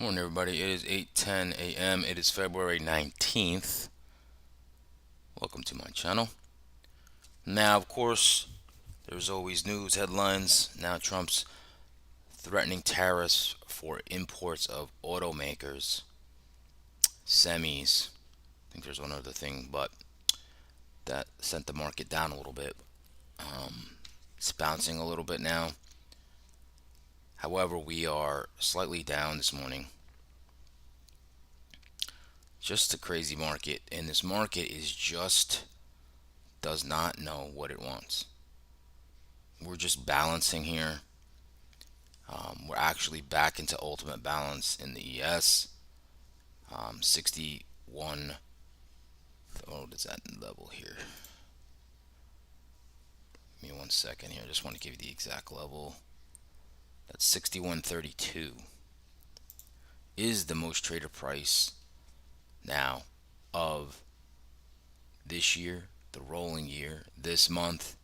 Morning, everybody. It is 8:10 a.m. It is February 19th. Welcome to my channel. Now, of course, there's always news headlines. Now, Trump's threatening tariffs for imports of automakers, semis. I think there's one other thing, but that sent the market down a little bit. It's bouncing a little bit now. However, we are slightly down this morning. Just a crazy market, and this market does not know what it wants. We're just balancing here. We're actually back into ultimate balance in the ES. 61. What is that level here? Give me 1 second here. I just want to give you the exact level. That's 61.32. Is the most traded price now of this year, the rolling year, this month,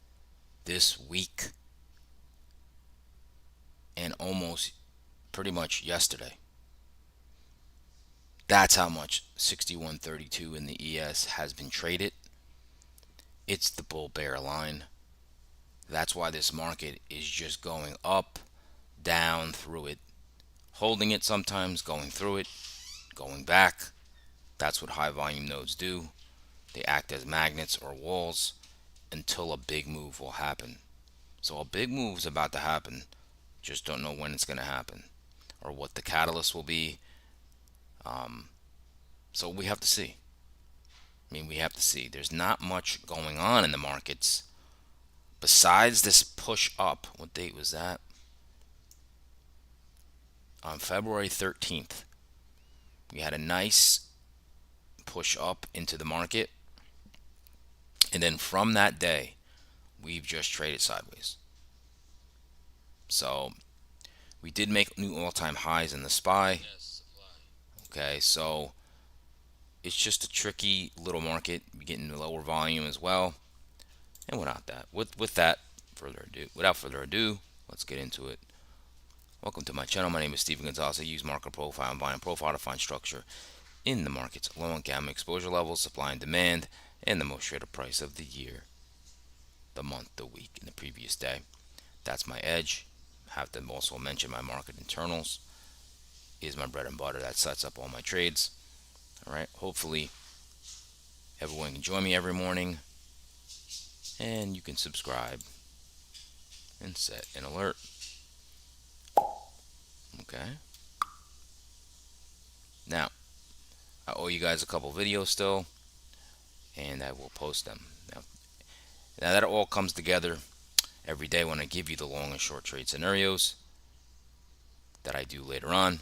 this week, and almost pretty much yesterday. That's how much 61.32 in the ES has been traded. It's the bull bear line. That's why this market is just going up, down, through it, holding it sometimes, going through it, going back. That's what high volume nodes do. They act as magnets or walls until a big move will happen. So a big move is about to happen. Just don't know when it's going to happen or what the catalyst will be. So we have to see. We have to see. There's not much going on in the markets besides this push up. What date was that? On February 13th. We had a nice push up into the market. And then from that day, we've just traded sideways. So we did make new all-time highs in the SPY. Okay, so it's just a tricky little market. We're getting lower volume as well. And without further ado, let's get into it. Welcome to my channel. My name is Steven Gonzalez. I use market profile and volume profile to find structure in the markets, low gamma exposure levels, supply and demand, and the most traded price of the year, the month, the week, and the previous day. That's my edge. I have to also mention my market internals is my bread and butter. That sets up all my trades. All right. Hopefully, everyone can join me every morning, and you can subscribe and set an alert. Okay. Now, I owe you guys a couple videos still, and I will post them. Now that it all comes together every day when I give you the long and short trade scenarios that I do later on,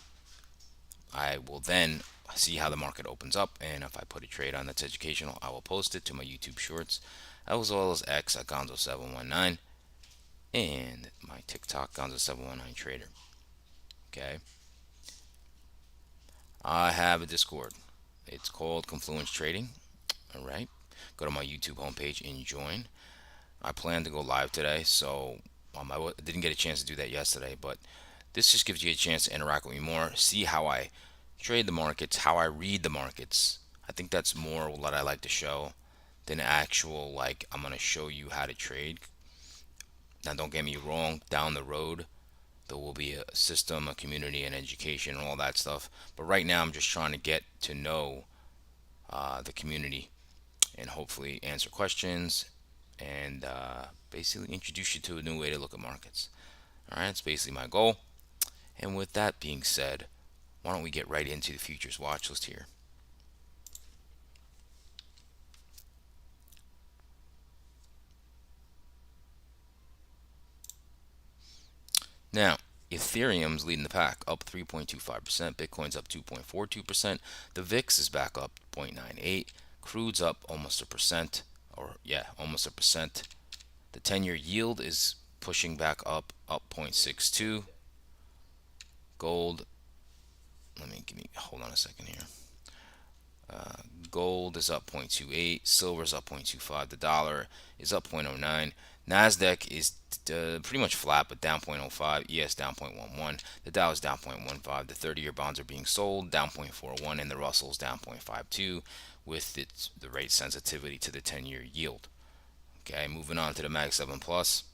I will then see how the market opens up, and if I put a trade on that's educational, I will post it to my YouTube shorts, as well as X at Gonzo719, and my TikTok Gonzo719 Trader. Okay. I have a Discord. It's called Confluence Trading. All right. Go to my YouTube homepage and join. I plan to go live today, so I didn't get a chance to do that yesterday, but this just gives you a chance to interact with me more, see how I trade the markets, how I read the markets. I think that's more what I like to show than actual, like, I'm going to show you how to trade. Now, don't get me wrong, down the road, there will be a system, a community, and education, and all that stuff. But right now, I'm just trying to get to know the community and hopefully answer questions and basically introduce you to a new way to look at markets. All right, that's basically my goal. And with that being said, why don't we get right into the futures watch list here? Now, Ethereum's leading the pack, up 3.25%. Bitcoin's up 2.42%. The VIX is back up 0.98. Crude's up almost a percent, almost a percent. The 10-year yield is pushing back up 0.62. Gold, hold on a second here. Gold is up 0.28. Silver is up 0.25. The dollar is up 0.09. Nasdaq is pretty much flat, but down 0.05. ES down 0.11. The Dow is down 0.15. The 30-year bonds are being sold down 0.41, and the Russell's down 0.52, with the rate sensitivity to the 10-year yield. Okay, moving on to the Mag 7 Plus,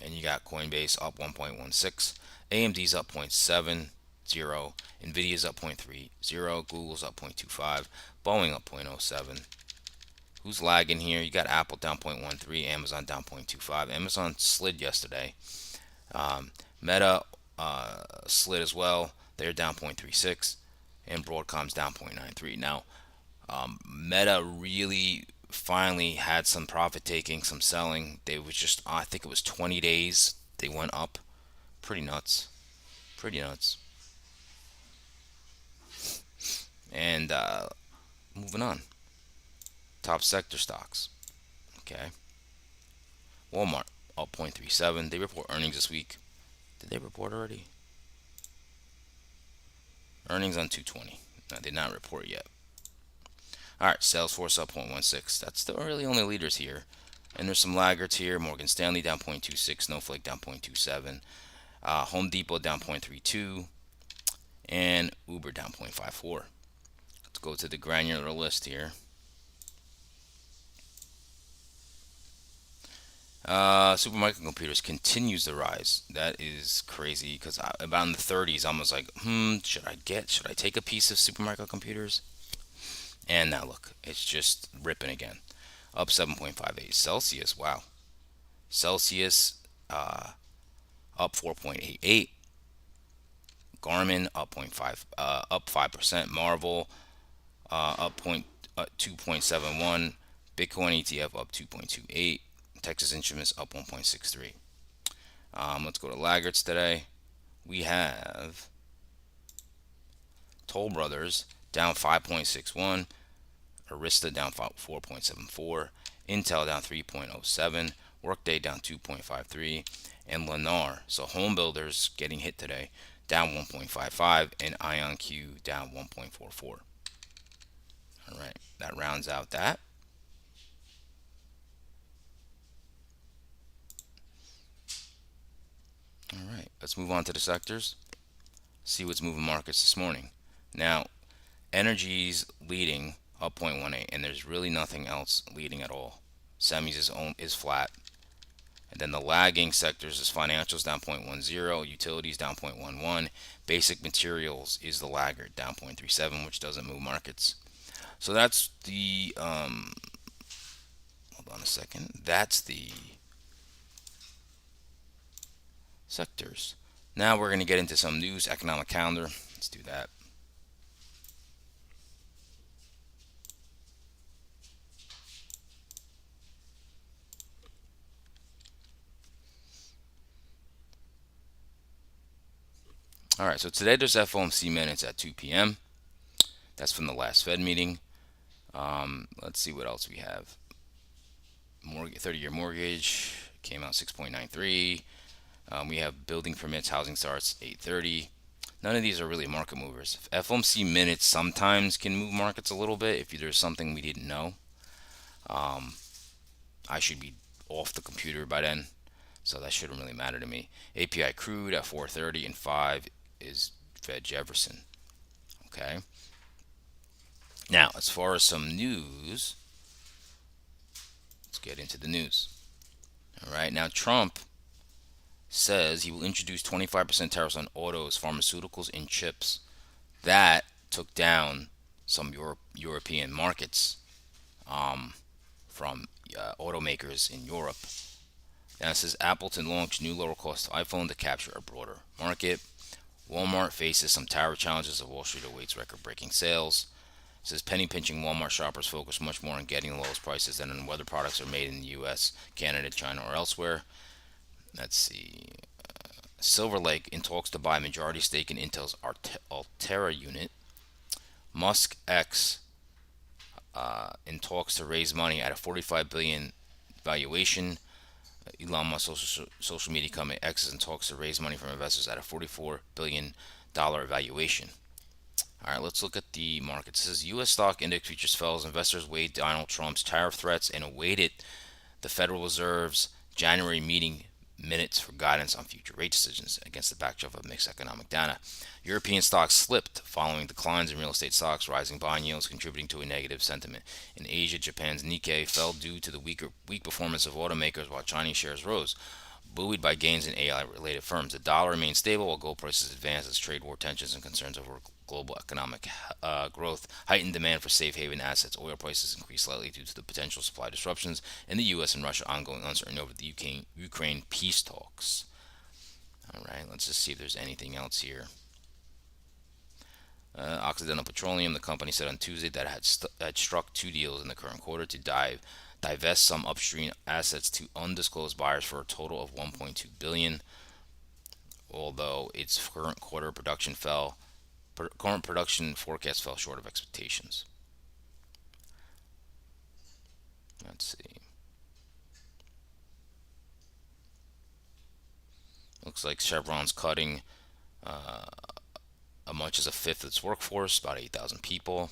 and you got Coinbase up 1.16. AMD's up 0.70. Nvidia's up 0.30. Google's up 0.25. Boeing up 0.07. Who's lagging here? You got Apple down 0.13, Amazon down 0.25. Amazon slid yesterday. Meta slid as well. They're down 0.36, and Broadcom's down 0.93. Now, Meta really finally had some profit taking, some selling. They was just, I think it was 20 days. They went up. Pretty nuts. Pretty nuts. And moving on. Top sector stocks. Okay. Walmart up 0.37. They report earnings this week. Did they report already? Earnings on 220. No, they did not report yet. All right, Salesforce up 0.16. That's the really only leaders here. And there's some laggards here. Morgan Stanley down 0.26. Snowflake down 0.27. Home Depot down 0.32. And Uber down 0.54. Let's go to the granular list here. Super microcomputers continues to rise. That is crazy because about in the 30s, I was like, should I take a piece of super microcomputers? And now look, it's just ripping again. Up 7.58. Celsius, wow. Celsius up 4.88. Garmin up 0.5, up 5%. Marvel up 2.71. Bitcoin ETF up 2.28. Texas Instruments up 1.63. Let's go to laggards today. We have Toll Brothers down 5.61. Arista down 4.74. Intel down 3.07. Workday down 2.53. And Lennar, so home builders getting hit today, down 1.55. And IonQ down 1.44. All right, that rounds out that. All right, let's move on to the sectors. See what's moving markets this morning. Now, energy's leading up 0.18, and there's really nothing else leading at all. Semis is flat. And then the lagging sectors is financials down 0.10, utilities down 0.11, basic materials is the laggard down 0.37, which doesn't move markets. So that's the hold on a second. That's the sectors. Now we're going to get into some news, economic calendar. Let's do that. All right, so today there's FOMC minutes at 2 p.m. That's from the last Fed meeting. Let's see what else we have. 30-year mortgage came out 6.93. We have building permits, housing starts 8:30. None of these are really market movers. FOMC minutes sometimes can move markets a little bit if there's something we didn't know. I should be off the computer by then, so that shouldn't really matter to me. API crude at 4:30, and 5 is Fed Jefferson. Okay. Now, as far as some news, let's get into the news. All right. Now, Trump says he will introduce 25% tariffs on autos, pharmaceuticals, and chips. That took down some European markets from automakers in Europe. Now it says Apple to launch new lower cost iPhone to capture a broader market. Walmart faces some tariff challenges as Wall Street awaits record breaking sales. It says penny pinching Walmart shoppers focus much more on getting the lowest prices than on whether products are made in the US, Canada, China, or elsewhere. Let's see. Silver Lake in talks to buy majority stake in Intel's Altera unit. Musk X in talks to raise money at a 45 billion valuation. Elon Musk social media company X is in talks to raise money from investors at a $44 billion valuation. All right, let's look at the markets. It says U.S. stock index futures fell as investors weighed Donald Trump's tariff threats and awaited the Federal Reserve's January meeting minutes for guidance on future rate decisions against the backdrop of mixed economic data. European stocks slipped following declines in real estate stocks, rising bond yields contributing to a negative sentiment. In Asia, Japan's Nikkei fell due to the weak performance of automakers while Chinese shares rose, buoyed by gains in AI-related firms. The dollar remained stable while gold prices advanced as trade war tensions and concerns over global economic growth heightened demand for safe haven assets. Oil prices increased slightly due to the potential supply disruptions in the U.S. and Russia, ongoing uncertainty over the Ukraine peace talks. All right, let's just see if there's anything else here. Occidental Petroleum, the company said on Tuesday that it had struck two deals in the current quarter to divest some upstream assets to undisclosed buyers for a total of 1.2 billion. Although its current production forecast fell short of expectations. Let's see. Looks like Chevron's cutting as much as a fifth of its workforce, about 8,000 people.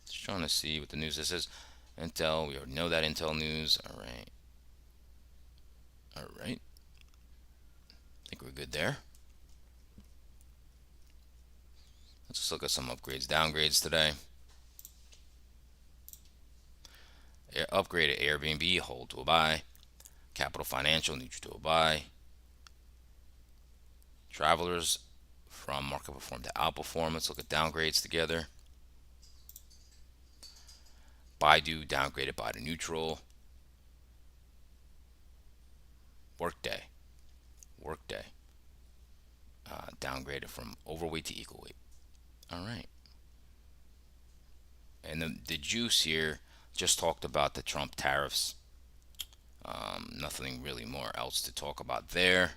Just trying to see what the news is. It says Intel. We already know that Intel news. All right. All right. I think we're good there. Let's just look at some upgrades, downgrades today. Upgrade at Airbnb, hold to a buy. Capital Financial, neutral to a buy. Travelers from market perform to outperform. Let's look at downgrades together. Baidu downgraded by to neutral. Workday downgraded from overweight to equal weight. All right. And the juice here just talked about the Trump tariffs. Nothing really more else to talk about there.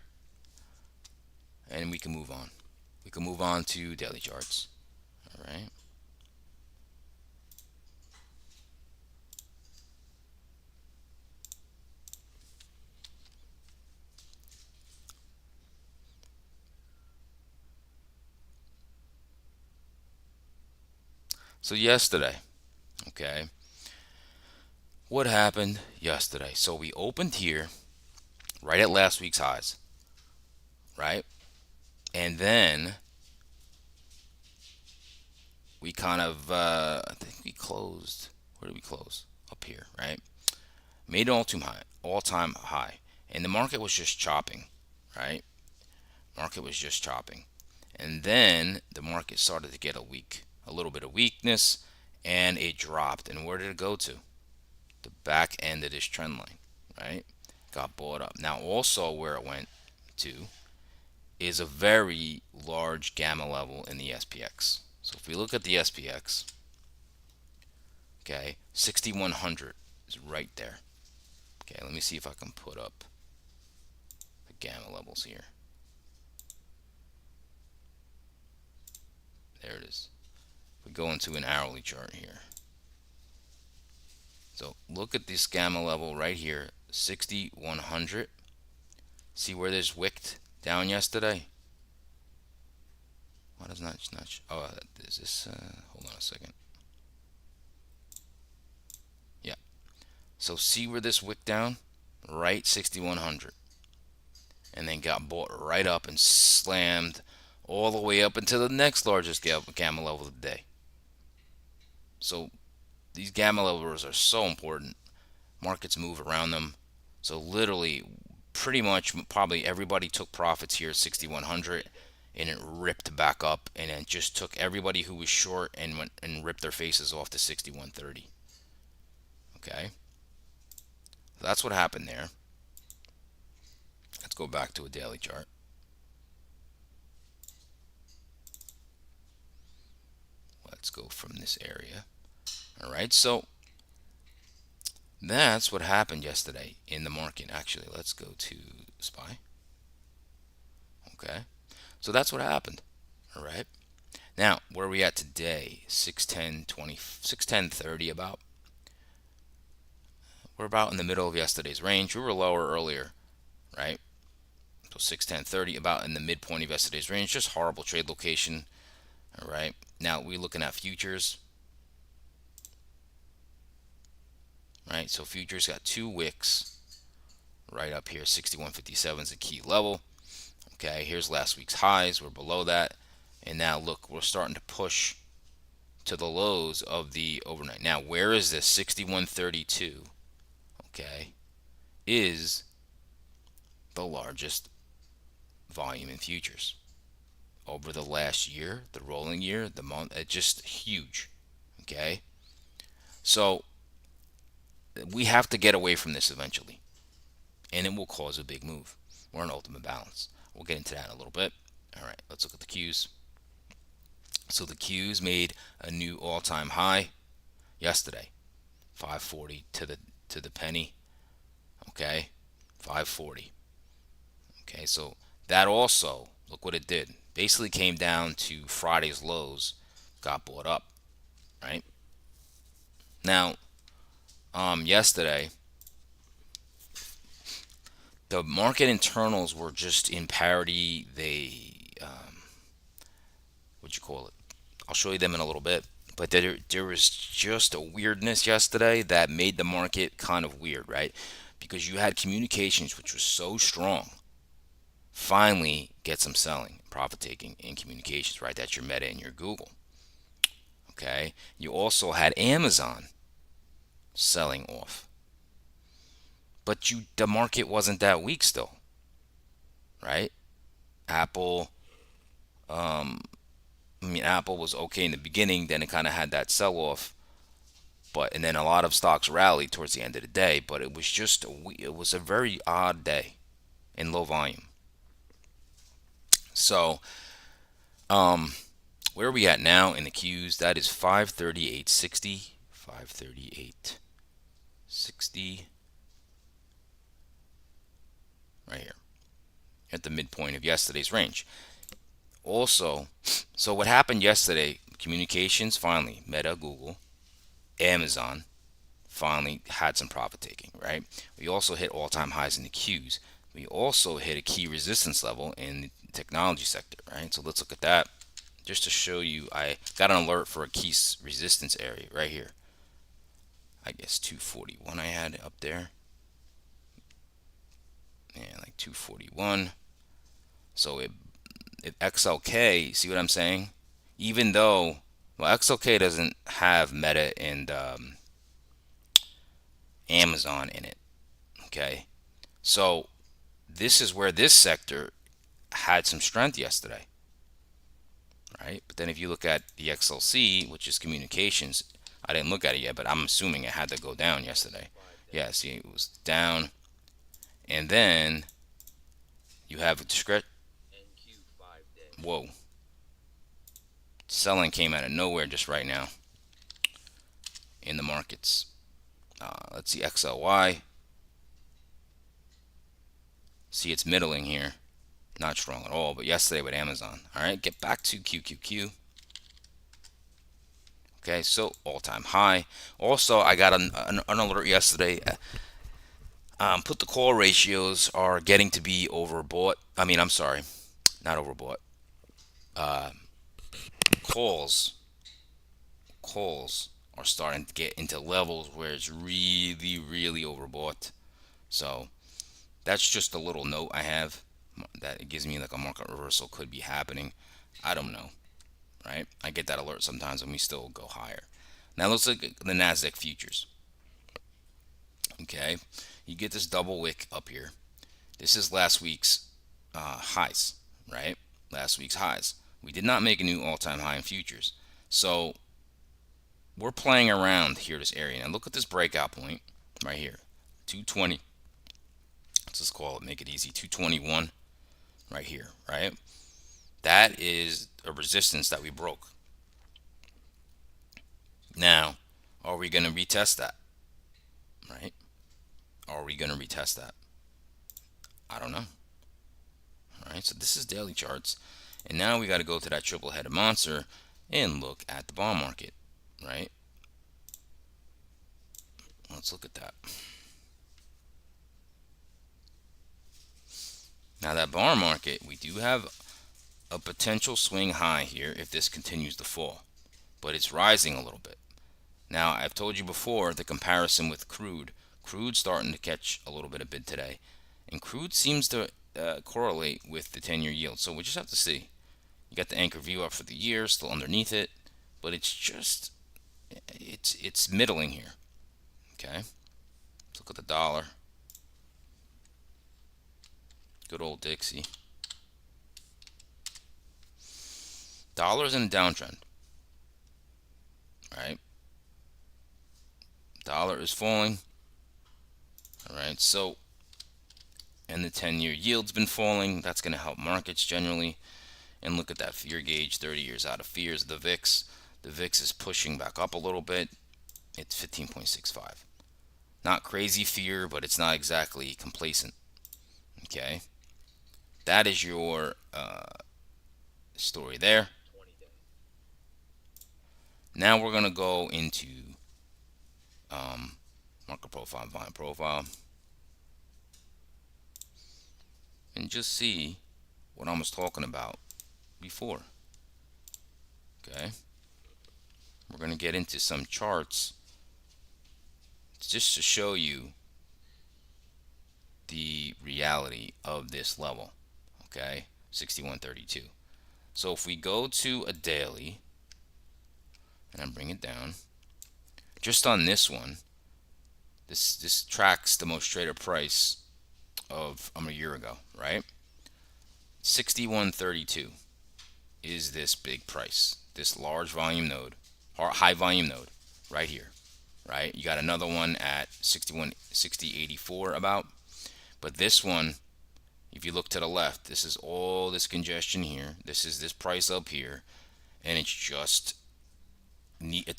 And we can move on. We can move on to daily charts. All right. So yesterday, okay, what happened yesterday? So we opened here right at last week's highs, right? And then we kind of, I think we closed. Where did we close? Up here, right? Made an all-time high, and the market was just chopping, right? Market was just chopping, and then the market started to get a little bit of weakness, and it dropped. And where did it go to? The back end of this trend line, right? Got bought up. Now, also where it went to is a very large gamma level in the SPX. So if we look at the SPX, okay, 6100 is right there. Okay, let me see if I can put up the gamma levels here. There it is. We go into an hourly chart here. So look at this gamma level right here, 6100. See where this wicked down yesterday? Why does not? Oh, is this? Hold on a second. Yeah. So see where this wicked down? Right, 6100, and then got bought right up and slammed all the way up into the next largest gamma level of the day. So these gamma levels are so important. Markets move around them. So literally, pretty much, probably everybody took profits here at 6100, and it ripped back up, and it just took everybody who was short and went and ripped their faces off to 6130. Okay, so that's what happened there. Let's go back to a daily chart. Let's go from this area. All right, so that's what happened yesterday in the market. Actually, let's go to SPY. Okay, so that's what happened. All right, now where are we at today? 610.30 about. We're about in the middle of yesterday's range. We were lower earlier, right? So 610.30, about in the midpoint of yesterday's range. Just horrible trade location. All right. Now we're looking at futures. Right. So futures got two wicks right up here. 61.57 is a key level. Okay. Here's last week's highs. We're below that. And now look, we're starting to push to the lows of the overnight. Now, where is this? 61.32. Okay. Is the largest volume in futures over the last year, the rolling year, the month. It's just huge. Okay. So we have to get away from this eventually, and it will cause a big move or an ultimate balance. We'll get into that in a little bit. All right, let's look at the Qs. So the Qs made a new all-time high yesterday, 540 to the penny. Okay, 540. Okay, so that also, look what it did. Basically came down to Friday's lows, got bought up, right? Now, yesterday, the market internals were just in parity. What'd you call it? I'll show you them in a little bit. But there was just a weirdness yesterday that made the market kind of weird, right? Because you had communications, which was so strong, finally get some selling, profit taking in communications, right? That's your Meta and your Google. Okay. You also had Amazon selling off, but the market wasn't that weak still, right? Apple, Apple was okay in the beginning, then it kind of had that sell off, and then a lot of stocks rallied towards the end of the day. But it was just it was a very odd day in low volume. So, where are we at now in the Qs? That is 538.60, 538.60, right here at the midpoint of yesterday's range. Also, so what happened yesterday? Communications finally, Meta, Google, Amazon finally had some profit taking, right? We also hit all-time highs in the Qs. We also hit a key resistance level in the technology sector, right? So let's look at that just to show you. I got an alert for a key resistance area right here. I guess 241 I had up there. Yeah, like 241. So if XLK, see what I'm saying? Even though, well, XLK doesn't have Meta and Amazon in it. Okay. So this is where this sector had some strength yesterday, right? But then if you look at the XLC, which is communications, I didn't look at it yet, but I'm assuming it had to go down yesterday. Yeah, see, it was down. And then you have a discret. Whoa. Selling came out of nowhere just right now in the markets. Let's see XLY. See, it's middling here. Not strong at all, but yesterday with Amazon. All right, get back to QQQ. Okay, so all-time high. Also, I got an alert yesterday. Put the call ratios are getting to be overbought. I'm sorry, not overbought. Calls are starting to get into levels where it's really, really overbought. So that's just a little note I have that it gives me like a market reversal could be happening. I don't know, right? I get that alert sometimes and we still go higher. Now let's look at the Nasdaq futures. Okay, you get this double wick up here. This is last week's highs, right? Last week's highs. We did not make a new all-time high in futures. So we're playing around here, this area. Now look at this breakout point right here, 220. Let's just call it, make it easy, 221 right here, right? That is a resistance that we broke. Now, are we going to retest that? Right? Are we going to retest that? I don't know. All right, so this is daily charts. And now we got to go to that triple-headed monster and look at the bond market, right? Let's look at that. Now that bar market, we do have a potential swing high here if this continues to fall, but it's rising a little bit. Now, I've told you before the comparison with crude. Crude's starting to catch a little bit of bid today, and crude seems to correlate with the 10-year yield. So we just have to see. You got the anchor view up for the year, still underneath it, but it's middling here. Okay, let's look at the dollar. Good old Dixie. Dollar's in a downtrend. Right? Dollar is falling. All right, so and the 10-year yield's been falling. That's going to help markets generally. And look at that fear gauge, 30 years out of fears. The VIX. The VIX is pushing back up a little bit. It's 15.65. Not crazy fear, but it's not exactly complacent. Okay, that is your story there. Now we're gonna go into market profile, volume profile, and just see what I was talking about before. Okay, we're gonna get into some charts just to show you the reality of this level. Okay, 61.32. So if we go to a daily and I bring it down, just on this one, this tracks the most traded price of a year ago, right? 61.32 is this big price, this large volume node, or high volume node, right here, right? You got another one at 60.84 about, but this one, if you look to the left, this is all this congestion here. This is this price up here, and it's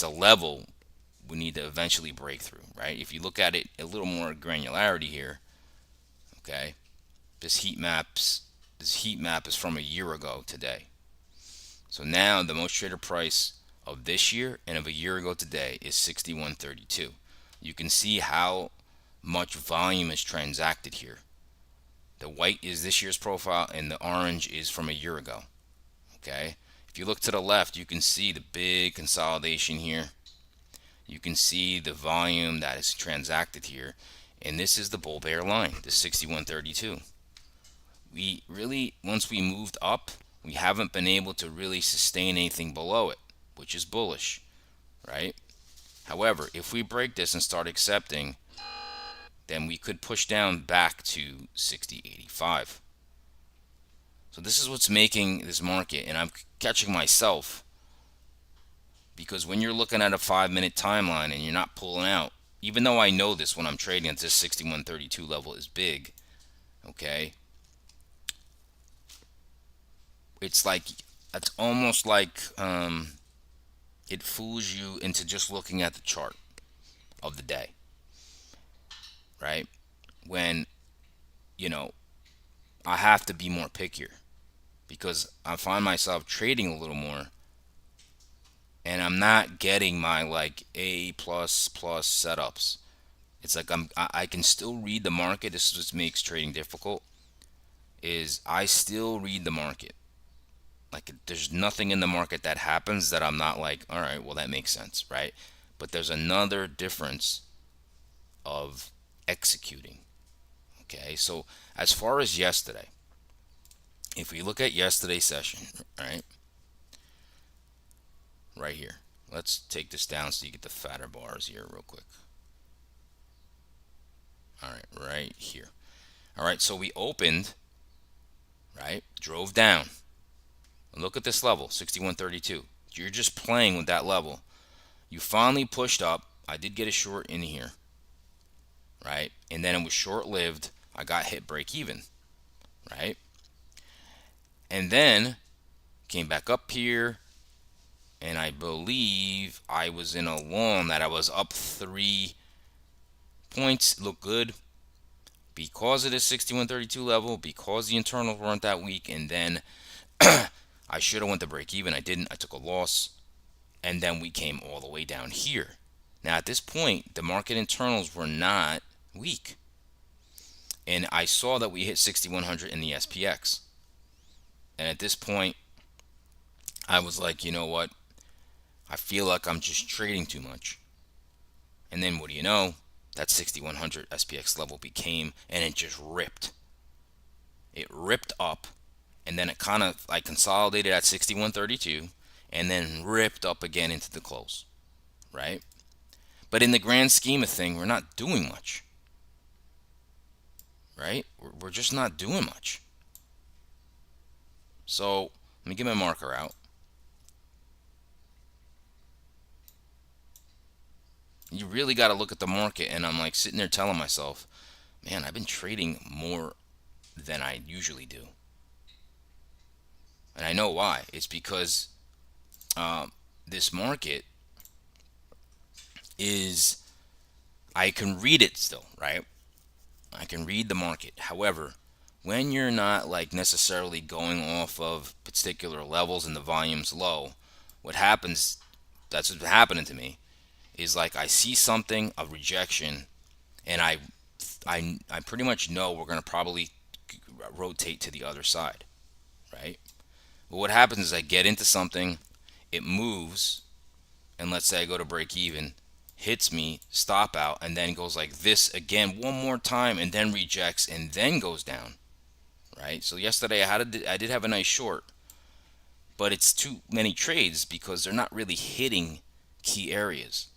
a level we need to eventually break through, right? If you look at it a little more granularity here, okay, this heat map is from a year ago today. So now the most traded price of this year and of a year ago today is 61.32. You can see how much volume is transacted here. The white is this year's profile and the orange is from a year ago. Okay, if you look to the left, you can see the big consolidation here. You can see the volume that is transacted here, and this is the bull bear line, the 61.32. We really, once we moved up, we haven't been able to really sustain anything below it, which is bullish, right? However, if we break this and start accepting, then we could push down back to 60.85. So this is what's making this market, and I'm catching myself, because when you're looking at a 5-minute timeline and you're not pulling out, even though I know this when I'm trading at this 61.32 level is big, okay, it's almost like it fools you into just looking at the chart of the day, right? When I have to be more pickier, because I find myself trading a little more and I'm not getting my like A plus plus setups. It's like I can still read the market. This is what makes trading difficult, is I still read the market. Like there's nothing in the market that happens that I'm not like, all right, well that makes sense, right? But there's another difference of executing. Okay, so as far as yesterday, if we look at yesterday's session, right here, let's take this down so you get the fatter bars here real quick. All right, right here. All right, so we opened, right, drove down. Look at this level, 61.32. You're just playing with that level. You finally pushed up. I did get a short in here, right? And then it was short-lived. I got hit break even, right? And then came back up here, and I believe I was in a long that I was up 3 points. Looked good because of this 61.32 level, because the internals weren't that weak, and then I should have went to break even. I didn't. I took a loss, and then we came all the way down here. Now at this point, the market internals were not weak. And I saw that we hit 6100 in the SPX. And at this point, I was like, you know what? I feel like I'm just trading too much. And then what do you know? That 6100 SPX level became, and it just ripped. It ripped up, and then it kind of like consolidated at 6132, and then ripped up again into the close, right? But in the grand scheme of thing, we're not doing much, right? We're just not doing much. So let me get my marker out. You really got to look at the market, and I'm like sitting there telling myself, man, I've been trading more than I usually do. And I know why. It's because this market is, I can read it still, right? I can read the market. However, when you're not like necessarily going off of particular levels and the volume's low, what happens, that's what's happening to me, is like I see something, a rejection, and I pretty much know we're going to probably rotate to the other side, right? But what happens is I get into something, it moves, and let's say I go to break even, hits me, stop out, and then goes like this again one more time, and then rejects, and then goes down, right? So yesterday I did have a nice short, but it's too many trades because they're not really hitting key areas.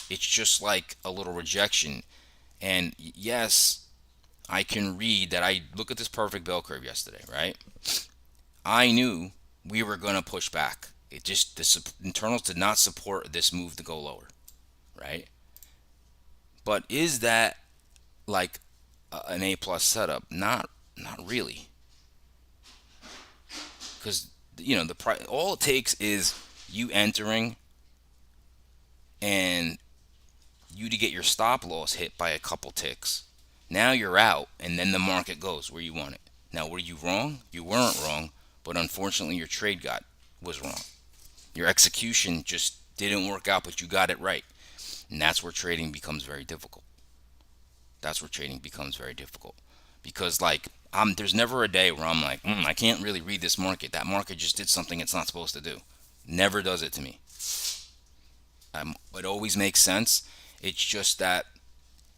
It's just like a little rejection. And yes, I can read that. I look at this perfect bell curve yesterday, right? I knew we were going to push back. It just, the internals did not support this move to go lower, right? But is that like an A plus setup? Not really, because the price. All it takes is you entering and you to get your stop loss hit by a couple ticks. Now you're out, and then the market goes where you want it. Now, were you wrong? You weren't wrong, but unfortunately, your trade was wrong. Your execution just didn't work out, but you got it right, and that's where trading becomes very difficult. That's where trading becomes very difficult because there's never a day where I'm like, I can't really read this market. That market just did something it's not supposed to do. Never does it to me. It always makes sense. It's just that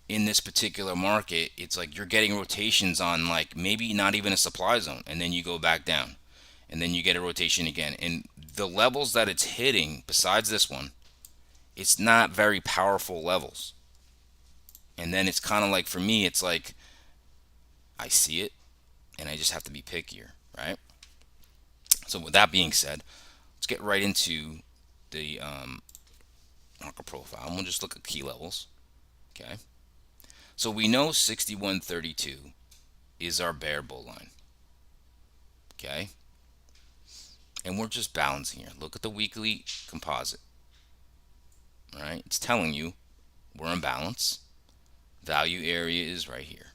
in this particular market, it's like you're getting rotations on like maybe not even a supply zone, and then you go back down, and then you get a rotation again. And the levels that it's hitting, besides this one, it's not very powerful levels. And then it's kind of like for me, it's like I see it, and I just have to be pickier, right? So with that being said, let's get right into the market profile. And we'll just look at key levels. Okay. So we know 6132 is our bear bull line. Okay. And we're just balancing here. Look at the weekly composite. All right. It's telling you we're in balance. Value area is right here.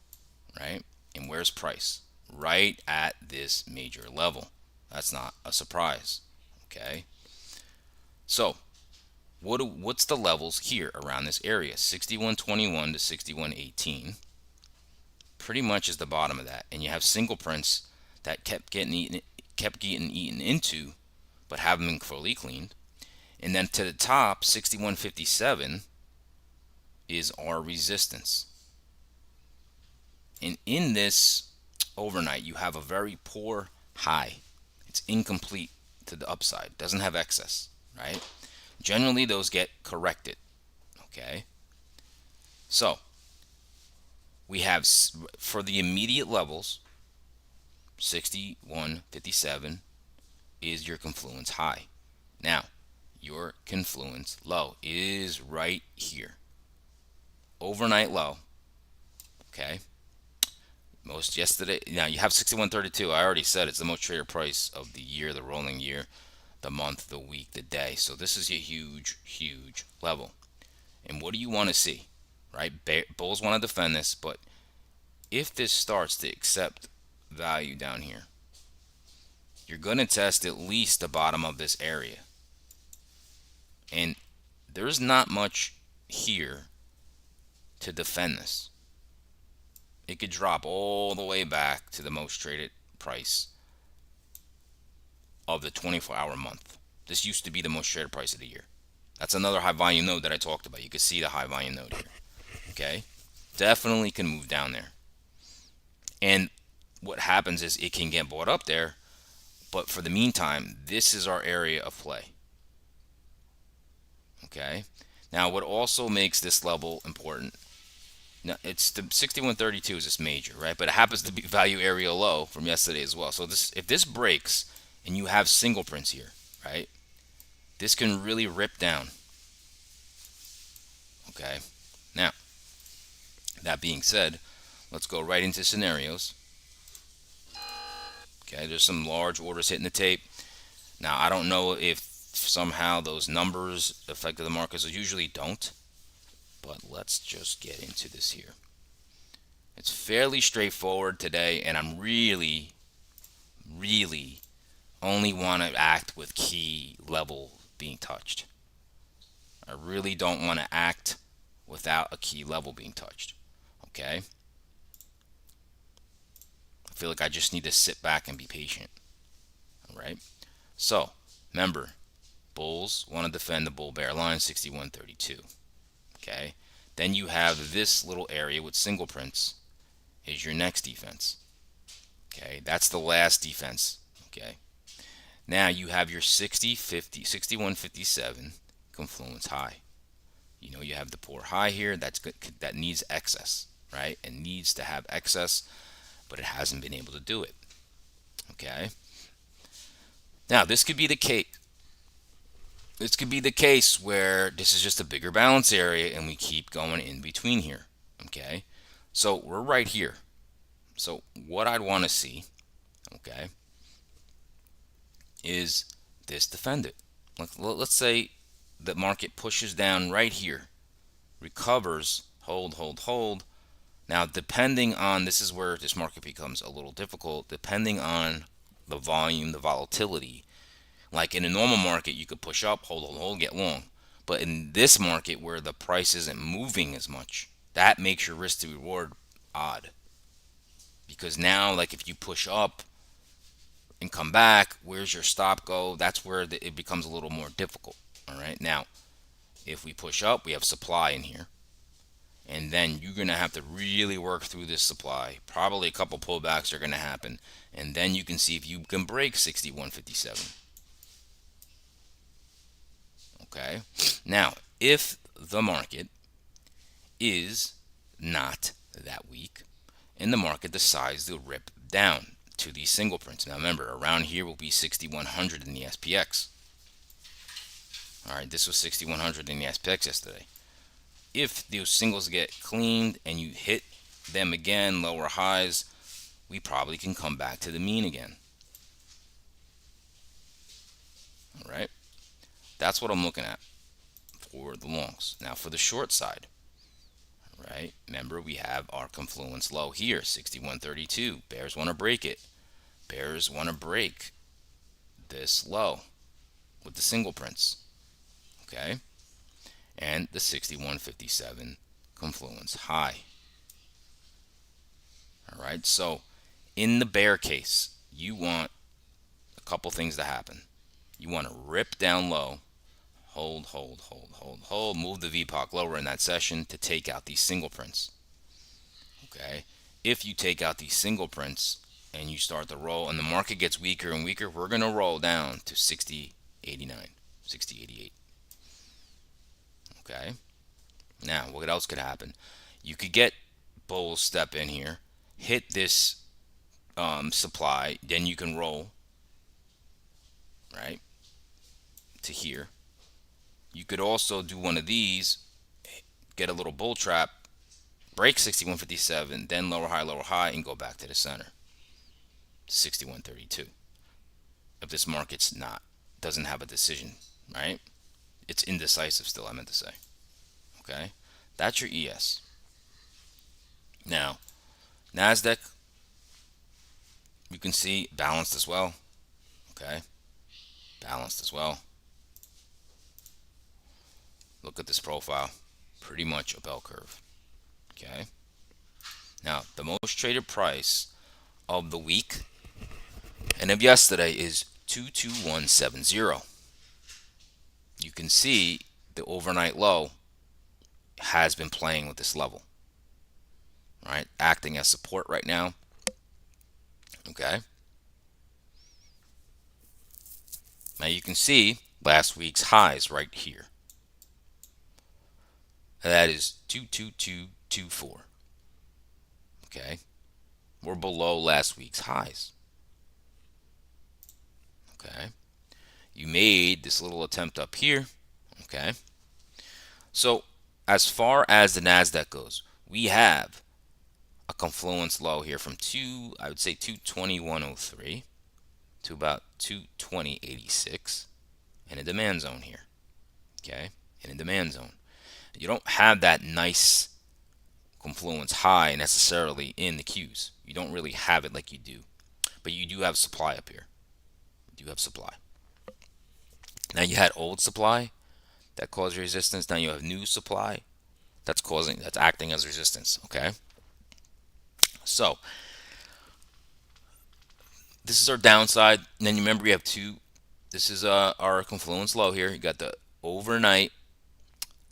Right. And where's price? Right at this major level. That's not a surprise. Okay. So what's the levels here around this area? 6121 to 6118 pretty much is the bottom of that. And you have single prints that kept getting eaten into, but haven't been fully cleaned. And then to the top, 6157 is our resistance. And in this overnight, you have a very poor high. It's incomplete to the upside. Doesn't have excess, right? Generally, those get corrected. Okay. So we have for the immediate levels, 6157 is your confluence high. Now, your confluence low is right here. Overnight low. Okay. Most yesterday. Now you have 6132. I already said it's the most traded price of the year, the rolling year, the month, the week, the day. So this is a huge, huge level. And what do you want to see? Right? Bulls want to defend this, but if this starts to accept value down here, you're going to test at least the bottom of this area. And there's not much here to defend this. it could drop all the way back to the most traded price of the 24-hour month. This used to be the most traded price of the year. That's another high volume node that I talked about. You can see the high volume node here. Okay, definitely can move down there. And what happens is it can get bought up there, but for the meantime, this is our area of play. Okay, now what also makes this level important, now it's the 6132 is this major, right? But it happens to be value area low from yesterday as well. So this, if this breaks and you have single prints here, right, this can really rip down. Okay, now that being said, let's go right into scenarios. Okay, there's some large orders hitting the tape. Now, I don't know if somehow those numbers affected the markets. They usually don't. But let's just get into this here. It's fairly straightforward today, and I'm really only want to act with key level being touched. I really don't want to act without a key level being touched. Okay? I feel like I just need to sit back and be patient. All right? So, remember, bulls want to defend the bull bear line 6132. Okay? Then you have this little area with single prints is your next defense. Okay? That's the last defense. Okay? Now you have your 6157 confluence high. You know, you have the poor high here that's good, that needs excess, right? It needs to have excess, but it hasn't been able to do it. Okay? Now, this could be the case. This could be the case where this is just a bigger balance area and we keep going in between here. Okay? So we're right here. So what I'd want to see, okay, is this defended. Let's say the market pushes down right here, recovers, hold. Now, depending on, this is where this market becomes a little difficult, depending on the volume, the volatility. Like in a normal market, you could push up, hold, get long. But in this market where the price isn't moving as much, that makes your risk to reward odd. Because now, like if you push up and come back, where's your stop go? That's where it becomes a little more difficult. All right. Now, if we push up, we have supply in here. And then you're going to have to really work through this supply. Probably a couple pullbacks are going to happen. And then you can see if you can break 6157. Okay. Now, if the market is not that weak and the market decides to rip down to these single prints. Now remember, around here will be 6100 in the SPX. All right, this was 6100 in the SPX yesterday. If those singles get cleaned and you hit them again, lower highs, we probably can come back to the mean again. All right, that's what I'm looking at for the longs. Now for the short side, right, remember we have our confluence low here, 6132. Bears want to break it. Bears want to break this low with the single prints. Okay, and the 6157 confluence high. All right, so in the bear case, you want a couple things to happen. You want to rip down low, hold, move the VPOC lower in that session to take out these single prints. Okay, if you take out these single prints and you start to roll and the market gets weaker and weaker, we're going to roll down to 6089, 6088. Okay, now what else could happen? You could get bulls step in here, hit this supply, then you can roll right to here. You could also do one of these, get a little bull trap, break 6157, then lower high, and go back to the center, 6132. If this market's doesn't have a decision, right? It's indecisive still, I meant to say. Okay, that's your ES. Now, NASDAQ, you can see balanced as well. Okay, balanced as well. Look at this profile, pretty much a bell curve. Okay, Now, the most traded price of the week and of yesterday is 22170. You can see the overnight low has been playing with this level, right? Acting as support right now. Okay. Now you can see last week's highs right here. That is 22224. Okay. We're below last week's highs. Okay. You made this little attempt up here. Okay. So as far as the NASDAQ goes, we have a confluence low here from I would say 22103 to about 22086 in a demand zone here. Okay. In a demand zone. You don't have that nice confluence high necessarily in the Qs. You don't really have it like you do. But you do have supply up here. You do have supply. Now you had old supply that caused resistance. Now you have new supply that's acting as resistance. Okay. So this is our downside. And then you remember we have two. This is our confluence low here. You got the overnight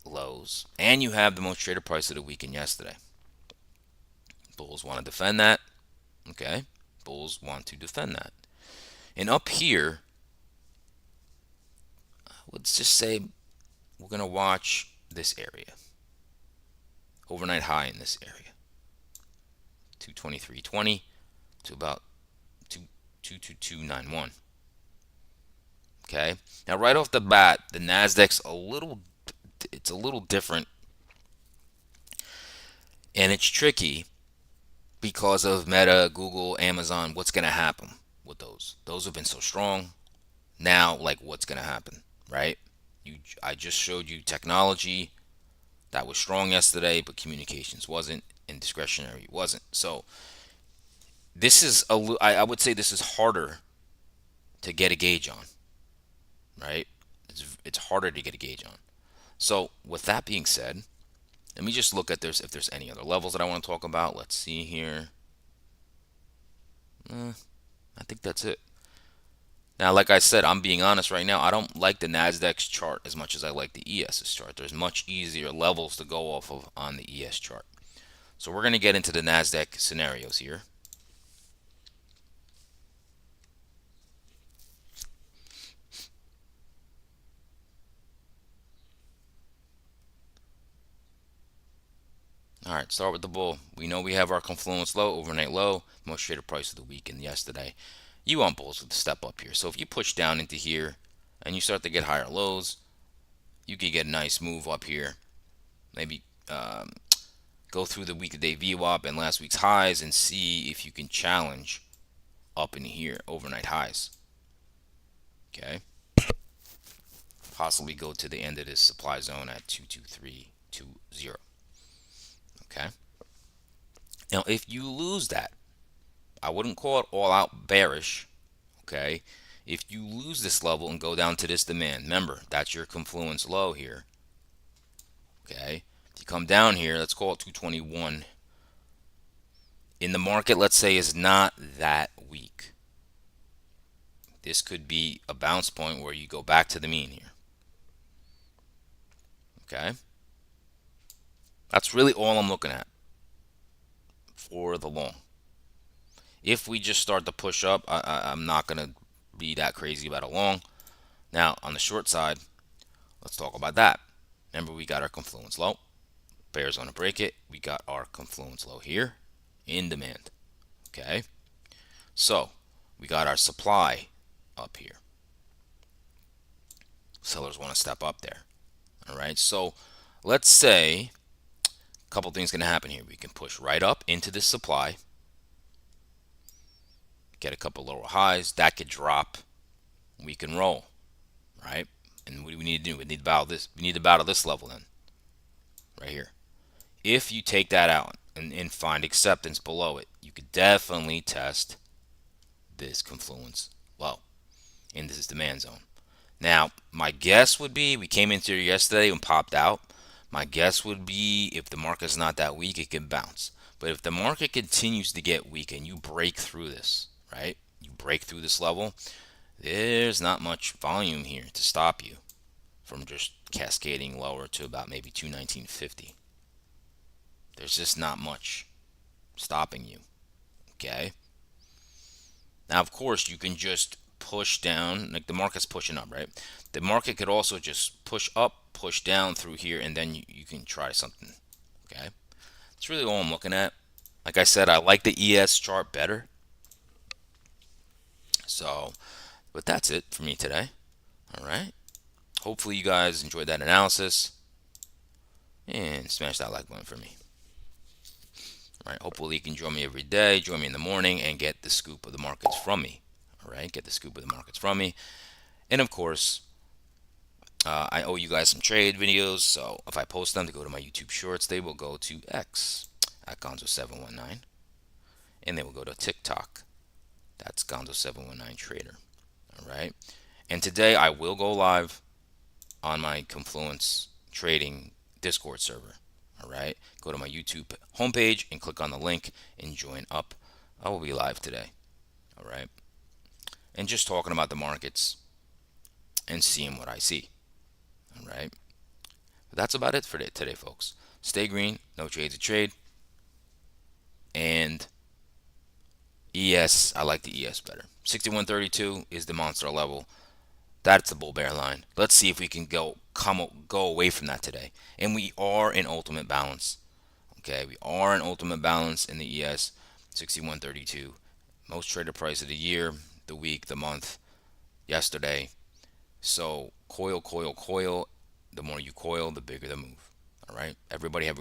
lows, and you have the most traded price of the weekend yesterday. Bulls want to defend that. Okay. Bulls want to defend that. And up here, let's just say we're going to watch this area. Overnight high in this area. 223.20 to about 222.91. Okay. Now right off the bat, the Nasdaq's a little different, and it's tricky because of Meta, Google, Amazon. What's going to happen with those? Those have been so strong. Now, like, what's going to happen, right? I just showed you technology that was strong yesterday, but communications wasn't, and discretionary wasn't. So this is I would say this is harder to get a gauge on, right? It's harder to get a gauge on. So with that being said, let me just look at if there's any other levels that I want to talk about. Let's see here. I think that's it. Now, like I said, I'm being honest right now. I don't like the Nasdaq's chart as much as I like the ES's chart. There's much easier levels to go off of on the ES chart. So we're going to get into the Nasdaq scenarios here. All right, start with the bull. We know we have our confluence low, overnight low, most traded price of the weekend yesterday. You want bulls with the step up here. So if you push down into here and you start to get higher lows, you could get a nice move up here. Maybe go through the weekday VWAP and last week's highs and see if you can challenge up in here, overnight highs. Okay. Possibly go to the end of this supply zone at 22320. Okay. Now, if you lose that, I wouldn't call it all out bearish. Okay. If you lose this level and go down to this demand, remember, that's your confluence low here. Okay. If you come down here, let's call it 221. In the market, let's say, is not that weak. This could be a bounce point where you go back to the mean here. Okay. That's really all I'm looking at for the long. If we just start to push up, I'm not going to be that crazy about a long. Now, on the short side, let's talk about that. Remember, we got our confluence low. Bears going to break it. We got our confluence low here in demand. Okay. So, we got our supply up here. Sellers want to step up there. All right. So, let's say a couple things going to happen here. We can push right up into this supply. Get a couple lower highs. That could drop. We can roll. Right. And what do we need to do? We need to battle this. We need to battle this level then. Right here. If you take that out and find acceptance below it, you could definitely test this confluence low in this demand zone. Now, my guess would be, we came into here yesterday and popped out. My guess would be, if the market's not that weak, it can bounce. But if the market continues to get weak and you break through this, right? You break through this level, there's not much volume here to stop you from just cascading lower to about maybe 219.50. There's just not much stopping you. Okay. Now, of course, you can just push down, like the market's pushing up, right? The market could also just push up, push down through here, and then you can try something. Okay. That's really all I'm looking at. Like I said, I like the ES chart better. So, but that's it for me today. All right. Hopefully, you guys enjoyed that analysis and smash that like button for me. All right. Hopefully, you can join me every day, join me in the morning, and get the scoop of the markets from me. All right. Get the scoop of the markets from me. And of course, I owe you guys some trade videos. So if I post them to go to my YouTube Shorts, they will go to X at Gonzo719. And they will go to TikTok. That's Gonzo719 Trader. All right. And today I will go live on my Confluence Trading Discord server. All right. Go to my YouTube homepage and click on the link and join up. I will be live today. All right. And just talking about the markets and seeing what I see. All right. But that's about it for today, folks. Stay green. No trades to trade. And ES, I like the ES better. 61.32 is the monster level. That's the bull bear line. Let's see if we can go away from that today. And we are in ultimate balance. Okay, we are in ultimate balance in the ES. 61.32. Most traded price of the year, the week, the month, yesterday. So coil, coil, coil. The more you coil, the bigger the move. All right. Everybody have a great